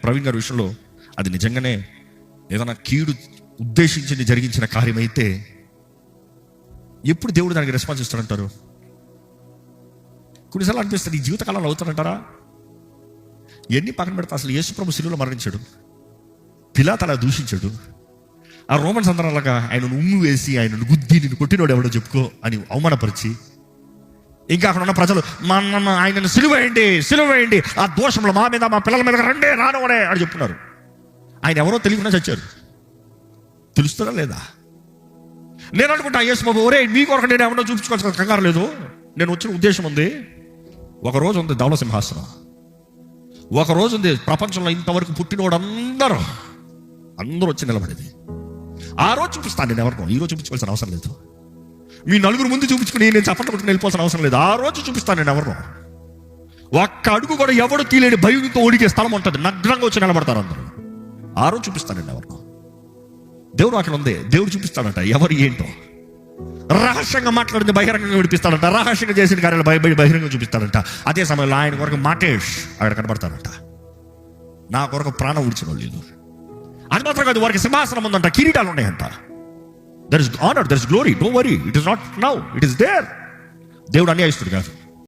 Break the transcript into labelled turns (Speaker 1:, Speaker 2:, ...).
Speaker 1: ప్రవీణ్ గారి విషయంలో అది నిజంగానే ఏదైనా కీడు ఉద్దేశించి జరిగించిన కార్యమైతే ఎప్పుడు దేవుడు దానికి రెస్పాన్స్ ఇస్తాడంటారు? కొన్నిసార్లు అనిపిస్తుంది ఈ జీవితకాలంలో అవుతాడంటారా? ఎన్ని పక్కన పెడతా, అసలు యేసుప్రభు శిలువలో మరణించాడు, పిలాతు అలా దూషించాడు, ఆ రోమన్స్ అందరాలుగా ఆయనను ఉమ్ము వేసి ఆయనను గుద్ది నిన్ను కొట్టినోడు ఎవడో చెప్పుకో అని అవమానపరిచి, ఇంకా అక్కడ ఉన్న ప్రజలు ఆయనను సిలువేయండి, ఆ దోషంలో మా మీద మా పిల్లల మీద రండే రానవడే అని చెప్తున్నారు. ఆయన ఎవరో తెలియకుండా చచ్చారు. తెలుస్తుందా లేదా? నేను అనుకుంటా యేసు బాబు ఒరే మీ కొరకు నేను ఎవరో చూపించుకోవాల్సిన కంగారు లేదు, నేను వచ్చిన ఉద్దేశం ఉంది. ఒకరోజు ఉంది ధవళ సింహాసనం, ఒకరోజు ఉంది ప్రపంచంలో ఇంతవరకు పుట్టినోడు అందరూ వచ్చి నిలబడేది. ఆ రోజు చూపిస్తాను నేను ఎవరినో, ఈ రోజు చూపించుకోవాల్సిన అవసరం లేదు. మీ నలుగురు ముందు చూపించుకుని నేను చప్పట్లు కొట్టుకుని వెళ్ళిపోవాల్సిన అవసరం లేదు. ఆ రోజు చూపిస్తాను నేను ఎవరినో. ఒక్క అడుగు కూడా ఎవడు తీలేని భయంతో ఒడిగే స్థలం ఉంటుంది, నగ్నంగా వచ్చి నిలబడతారు అందరూ. ఆ రోజు చూపిస్తాను నేను ఎవరినో. దేవుడు అక్కడ ఉంది, దేవుడు చూపిస్తాడంట ఎవరు ఏంటో. రహస్యంగా మాట్లాడింది బహిరంగంగా విడిపిస్తాడంట, రహస్యంగా చేసిన కార్యాలు బహిరంగంగా చూపిస్తాడంట. అదే సమయంలో ఆయన కొరకు మాటేష్ అక్కడ కనబడతాడంట. నా కొరకు ప్రాణం విడిచిన వాళ్ళు. అది మాత్రం కాదు, వారికి సింహాసనం ఉందంట, కిరీటాలు ఉన్నాయంట. There is honour, there is glory, don't worry, it is not now, it is there. దేవుడు అన్యాయస్తుడు కాదు.